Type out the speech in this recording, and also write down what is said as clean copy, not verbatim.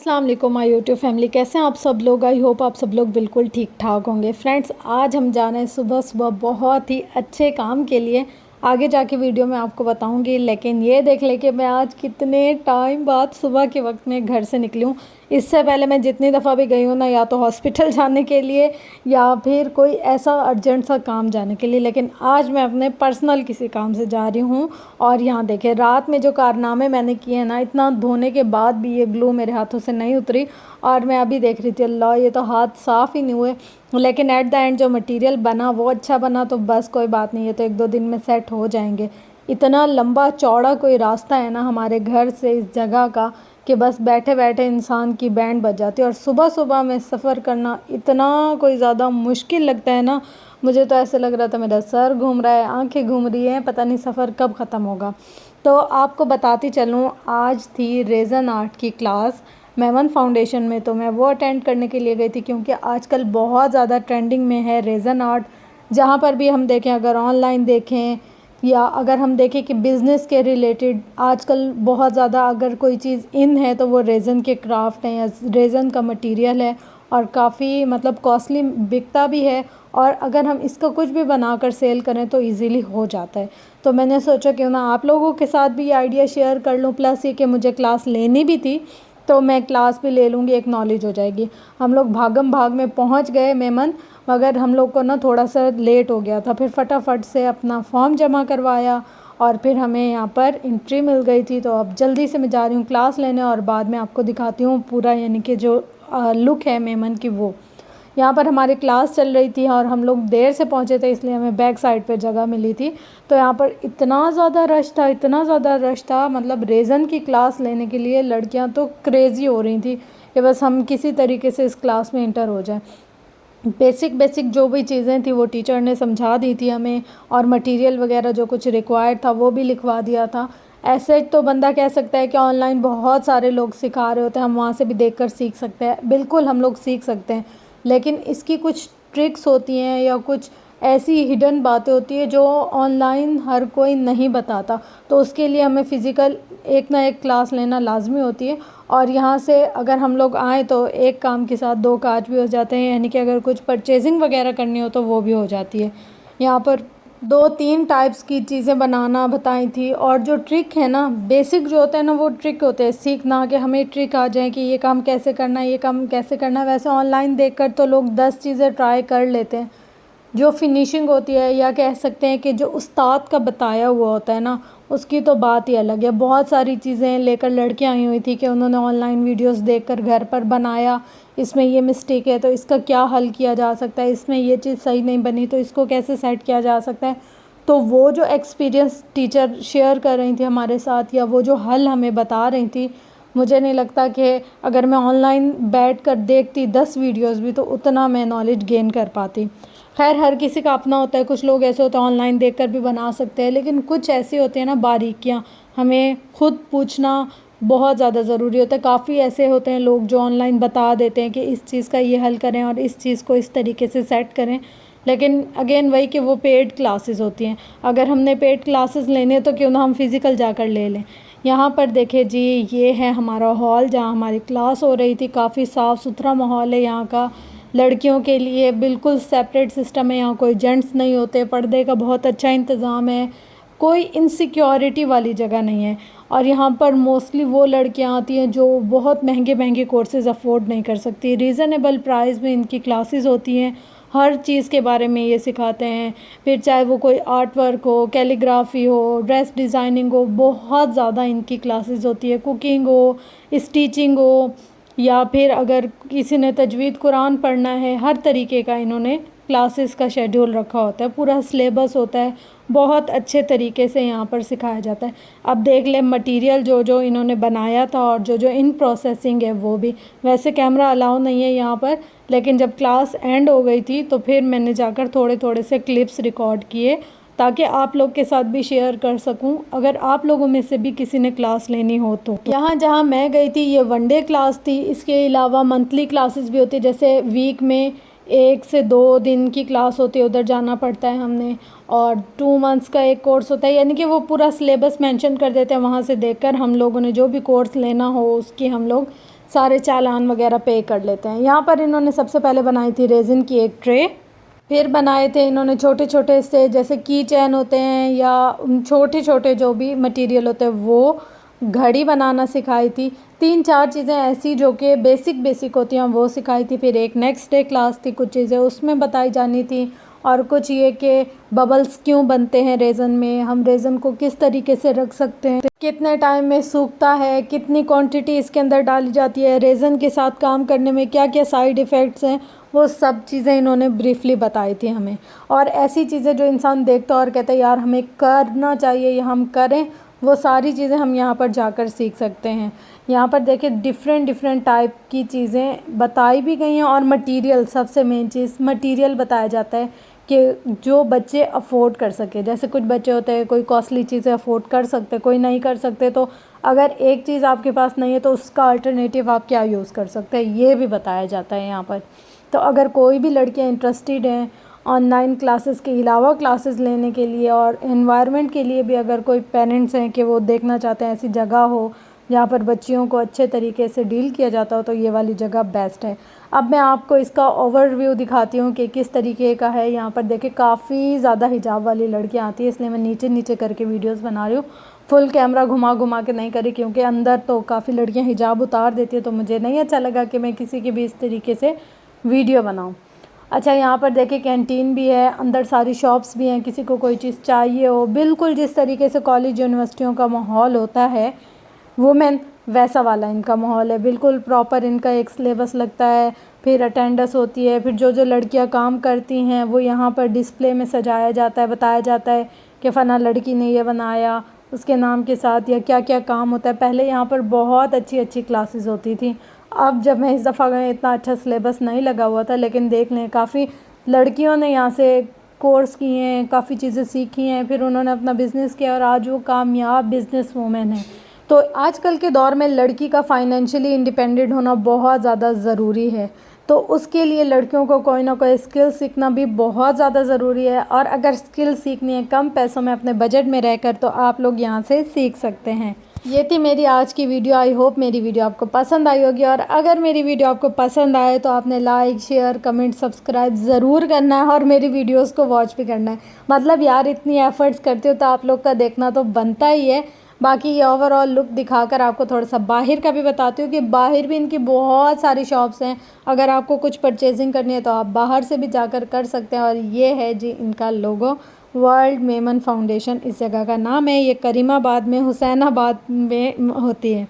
अस्सलाम वालेकुम my YouTube family, कैसे हैं आप सब लोग। आई होप आप सब लोग बिल्कुल ठीक ठाक होंगे। फ्रेंड्स, आज हम जा रहे हैं सुबह सुबह बहुत ही अच्छे काम के लिए। आगे जाके वीडियो में आपको बताऊंगी, लेकिन ये देख ले कि मैं आज कितने टाइम बाद सुबह के वक्त में घर से निकली हूँ। इससे पहले मैं जितनी दफ़ा भी गई हूँ ना, या तो हॉस्पिटल जाने के लिए या फिर कोई ऐसा अर्जेंट सा काम जाने के लिए, लेकिन आज मैं अपने पर्सनल किसी काम से जा रही हूँ। और यहाँ देखें, रात में जो कारनामे मैंने किए हैं ना, इतना धोने के बाद भी ये ग्लू मेरे हाथों से नहीं उतरी। और मैं अभी देख रही थी, अल्लाह ये तो हाथ साफ़ ही नहीं हुए। लेकिन एट द एंड जो मटेरियल बना वो अच्छा बना, तो बस कोई बात नहीं है, तो 1-2 दिन में सेट हो जाएंगे। इतना लंबा चौड़ा कोई रास्ता है ना हमारे घर से इस जगह का, कि बस बैठे बैठे इंसान की बैंड बज जाती है। और सुबह सुबह में सफ़र करना इतना कोई ज़्यादा मुश्किल लगता है ना, मुझे तो ऐसे लग रहा था मेरा सर घूम रहा है, आंखें घूम रही हैं, पता नहीं सफ़र कब ख़त्म होगा। तो आपको बताती चलूँ, आज थी रेज़न आर्ट की क्लास मेमन फाउंडेशन में, तो मैं वो अटेंड करने के लिए गई थी, क्योंकि आजकल बहुत ज़्यादा ट्रेंडिंग में है रेज़न आर्ट। जहाँ पर भी हम देखें, अगर ऑनलाइन देखें या अगर हम देखें कि बिज़नेस के रिलेटेड, आजकल बहुत ज़्यादा अगर कोई चीज़ इन है तो वो रेज़न के क्राफ्ट हैं या रेज़न का मटेरियल है, और काफ़ी मतलब कॉस्टली बिकता भी है। और अगर हम इसका कुछ भी बनाकर सेल करें तो इजीली हो जाता है। तो मैंने सोचा क्यों ना आप लोगों के साथ भी ये आइडिया शेयर कर लूँ, प्लस ये कि मुझे क्लास लेनी भी थी, तो मैं क्लास भी ले लूँगी, एक नॉलेज हो जाएगी। हम लोग भागम भाग में पहुँच गए मेमन, मगर हम लोग को ना थोड़ा सा लेट हो गया था। फिर फटाफट से अपना फॉर्म जमा करवाया और फिर हमें यहाँ पर एंट्री मिल गई थी। तो अब जल्दी से मैं जा रही हूँ क्लास लेने, और बाद में आपको दिखाती हूँ पूरा, यानी कि जो लुक है मेमन की वो। यहाँ पर हमारी क्लास चल रही थी और हम लोग देर से पहुँचे थे, इसलिए हमें बैक साइड पे जगह मिली थी। तो यहाँ पर इतना ज़्यादा रश था, इतना ज़्यादा रश था, मतलब रेज़न की क्लास लेने के लिए लड़कियाँ तो क्रेज़ी हो रही थी कि बस हम किसी तरीके से इस क्लास में इंटर हो जाएं। बेसिक जो भी चीज़ें थी वो टीचर ने समझा दी थी हमें, और मटेरियल वगैरह जो कुछ रिक्वायर्ड था वो भी लिखवा दिया था। ऐसे तो बंदा कह सकता है कि ऑनलाइन बहुत सारे लोग सिखा रहे होते हैं, हम वहाँ से भी देखकर सीख सकते हैं। बिल्कुल हम लोग सीख सकते हैं, लेकिन इसकी कुछ ट्रिक्स होती हैं या कुछ ऐसी हिडन बातें होती है जो ऑनलाइन हर कोई नहीं बताता। तो उसके लिए हमें फ़िज़िकल एक ना एक क्लास लेना लाजमी होती है। और यहाँ से अगर हम लोग आएँ तो एक काम के साथ 2 काज भी हो जाते हैं, यानी कि अगर कुछ परचेजिंग वगैरह करनी हो तो वो भी हो जाती है। यहाँ पर 2-3 टाइप्स की चीज़ें बनाना बताई थी, और जो ट्रिक है ना, बेसिक जो होता है ना वो ट्रिक होते हैं सीखना, कि हमें ट्रिक आ जाए कि ये काम कैसे करना है, ये काम कैसे करना है। वैसे ऑनलाइन देखकर तो लोग 10 चीज़ें ट्राई कर लेते हैं, जो फिनिशिंग होती है या कह सकते हैं कि जो उस्ताद का बताया हुआ होता है ना, उसकी तो बात ही अलग है। बहुत सारी चीज़ें लेकर लड़कियां आई हुई थी कि उन्होंने ऑनलाइन वीडियोस देखकर घर पर बनाया, इसमें ये मिस्टेक है तो इसका क्या हल किया जा सकता है, इसमें ये चीज़ सही नहीं बनी तो इसको कैसे सेट किया जा सकता है। तो वो जो एक्सपीरियंस टीचर शेयर कर रही थी हमारे साथ, या वो जो हल हमें बता रही थी, मुझे नहीं लगता कि अगर मैं ऑनलाइन बैठ कर देखती 10 वीडियोज़ भी तो उतना मैं नॉलेज गेन कर पाती। खैर, हर किसी का अपना होता है, कुछ लोग ऐसे होते हैं ऑनलाइन देखकर भी बना सकते हैं, लेकिन कुछ ऐसी होती हैं ना बारीकियाँ, हमें खुद पूछना बहुत ज़्यादा ज़रूरी होता है। काफ़ी ऐसे होते हैं लोग जो ऑनलाइन बता देते हैं कि इस चीज़ का ये हल करें और इस चीज़ को इस तरीके से सेट करें, लेकिन अगेन वही कि वो पेड क्लासेस होती हैं। अगर हमने पेड क्लासेस लेने तो क्यों ना हम फिज़िकल जाकर ले लें। यहाँ पर देखें जी, ये है हमारा हॉल जहाँ हमारी क्लास हो रही थी। काफ़ी साफ़ सुथरा माहौल है यहाँ का। लड़कियों के लिए बिल्कुल सेपरेट सिस्टम है, यहाँ कोई जेंट्स नहीं होते, पर्दे का बहुत अच्छा इंतज़ाम है, कोई इनसिक्योरिटी वाली जगह नहीं है। और यहाँ पर मोस्टली वो लड़कियाँ आती हैं जो बहुत महंगे महंगे कोर्सेज़ अफोर्ड नहीं कर सकती। रीज़नेबल प्राइस में इनकी क्लासेस होती हैं, हर चीज़ के बारे में ये सिखाते हैं। फिर चाहे वो कोई आर्ट वर्क हो, कैलीग्राफी हो, ड्रेस डिज़ाइनिंग हो, बहुत ज़्यादा इनकी क्लासेस होती है। कुकिंग हो, स्टिचिंग हो, या फिर अगर किसी ने तजवीद कुरान पढ़ना है, हर तरीके का इन्होंने क्लासेस का शेड्यूल रखा होता है, पूरा सिलेबस होता है, बहुत अच्छे तरीके से यहाँ पर सिखाया जाता है। अब देख ले मटेरियल जो जो इन्होंने बनाया था और जो जो इन प्रोसेसिंग है वो भी। वैसे कैमरा अलाउ नहीं है यहाँ पर, लेकिन जब क्लास एंड हो गई थी तो फिर मैंने जाकर थोड़े थोड़े से क्लिप्स रिकॉर्ड किए, ताकि आप लोग के साथ भी शेयर कर सकूं, अगर आप लोगों में से भी किसी ने क्लास लेनी हो तो। यहाँ जहाँ मैं गई थी ये 1 डे क्लास थी, इसके अलावा मंथली क्लासेस भी होती है, जैसे वीक में 1 से 2 दिन की क्लास होती है, उधर जाना पड़ता है हमने। और 2 मंथ्स का एक कोर्स होता है, यानी कि वो पूरा सिलेबस मेंशन कर देते हैं, वहाँ से देखकर हम लोगों ने जो भी कोर्स लेना हो उसकी हम लोग सारे चालान वगैरह पे कर लेते हैं। यहाँ पर इन्होंने सबसे पहले बनाई थी रेजिन की एक ट्रे, फिर बनाए थे इन्होंने छोटे छोटे से जैसे की चैन होते हैं या छोटे छोटे जो भी मटेरियल होते हैं वो, घड़ी बनाना सिखाई थी। 3-4 चीज़ें ऐसी जो कि बेसिक होती हैं वो सिखाई थी। फिर एक नेक्स्ट डे क्लास थी, कुछ चीज़ें उसमें बताई जानी थी, और कुछ ये कि बबल्स क्यों बनते हैं रेज़न में, हम रेज़न को किस तरीके से रख सकते हैं, कितने टाइम में सूखता है, कितनी क्वांटिटी इसके अंदर डाली जाती है, रेज़न के साथ काम करने में क्या क्या साइड इफ़ेक्ट्स हैं, वो सब चीज़ें इन्होंने ब्रीफली बताई थी हमें। और ऐसी चीज़ें जो इंसान देखता और कहता है यार हमें करना चाहिए या हम करें, वो सारी चीज़ें हम यहाँ पर जाकर सीख सकते हैं। यहाँ पर देखिए डिफरेंट टाइप की चीज़ें बताई भी गई हैं, और मटेरियल, सबसे मेन चीज़ मटेरियल बताया जाता है कि जो बच्चे अफोर्ड कर सके। जैसे कुछ बच्चे होते हैं कोई कॉस्टली चीज़ें अफोर्ड कर सकते, कोई नहीं कर सकते, तो अगर एक चीज़ आपके पास नहीं है तो उसका अल्टरनेटिव आप क्या यूज़ कर सकते हैं, ये भी बताया जाता है यहाँ पर। तो अगर कोई भी लड़कियाँ इंटरेस्टेड हैं ऑनलाइन क्लासेस के अलावा क्लासेस लेने के लिए, और एनवायरनमेंट के लिए भी अगर कोई पेरेंट्स हैं कि वो देखना चाहते हैं ऐसी जगह हो जहाँ पर बच्चियों को अच्छे तरीके से डील किया जाता हो, तो ये वाली जगह बेस्ट है। अब मैं आपको इसका ओवरव्यू दिखाती हूँ कि किस तरीके का है। यहाँ पर देखिए काफ़ी ज़्यादा हिजाब वाली लड़कियाँ आती है, इसलिए मैं नीचे करके वीडियोज़ बना रही हूँ। फुल कैमरा घुमा के नहीं करी, क्योंकि अंदर तो काफ़ी लड़कियाँ हिजाब उतार देती है, तो मुझे नहीं अच्छा लगा कि मैं किसी की भी इस तरीके से वीडियो बनाऊँ। अच्छा, यहाँ पर देखिए कैंटीन भी है, अंदर सारी शॉप्स भी हैं, किसी को कोई चीज़ चाहिए हो, बिल्कुल जिस तरीके से कॉलेज यूनिवर्सिटियों का माहौल होता है वुमेन, वैसा वाला इनका माहौल है। बिल्कुल प्रॉपर इनका एक सिलेबस लगता है, फिर अटेंडेंस होती है, फिर जो लड़कियां काम करती हैं वो यहाँ पर डिस्प्ले में सजाया जाता है, बताया जाता है कि फ़ना लड़की ने ये बनाया, उसके नाम के साथ या क्या क्या काम होता है। पहले यहाँ पर बहुत अच्छी क्लासेस होती थी, अब जब मैं इस दफ़ा गई इतना अच्छा सिलेबस नहीं लगा हुआ था, लेकिन देख लें काफ़ी लड़कियों ने यहाँ से कोर्स किए हैं, काफ़ी चीज़ें सीखी हैं, फिर उन्होंने अपना बिज़नेस किया और आज वो कामयाब बिज़नेस वूमेन है। तो आजकल के दौर में लड़की का फाइनेंशियली इंडिपेंडेंट होना बहुत ज़्यादा ज़रूरी है, तो उसके लिए लड़कियों को कोई ना कोई स्किल सीखना भी बहुत ज़्यादा ज़रूरी है। और अगर स्किल सीखनी है कम पैसों में अपने बजट में रहकर, तो आप लोग यहाँ से सीख सकते हैं। ये थी मेरी आज की वीडियो। आई होप मेरी वीडियो आपको पसंद आई होगी, और अगर मेरी वीडियो आपको पसंद आए तो आपने लाइक, शेयर, कमेंट, सब्सक्राइब ज़रूर करना है, और मेरी वीडियोस को वॉच भी करना है। मतलब यार इतनी एफ़र्ट्स करते हो तो आप लोग का देखना तो बनता ही है। बाकी ये ओवरऑल लुक दिखाकर आपको थोड़ा सा बाहर का भी बताती हूँ कि बाहर भी इनकी बहुत सारी शॉप्स हैं। अगर आपको कुछ परचेजिंग करनी है तो आप बाहर से भी जाकर कर सकते हैं। और ये है जी इनका लोगो, वर्ल्ड मेमन फाउंडेशन इस जगह का नाम है। ये करीमाबाद में, हुसैनाबाद में होती है।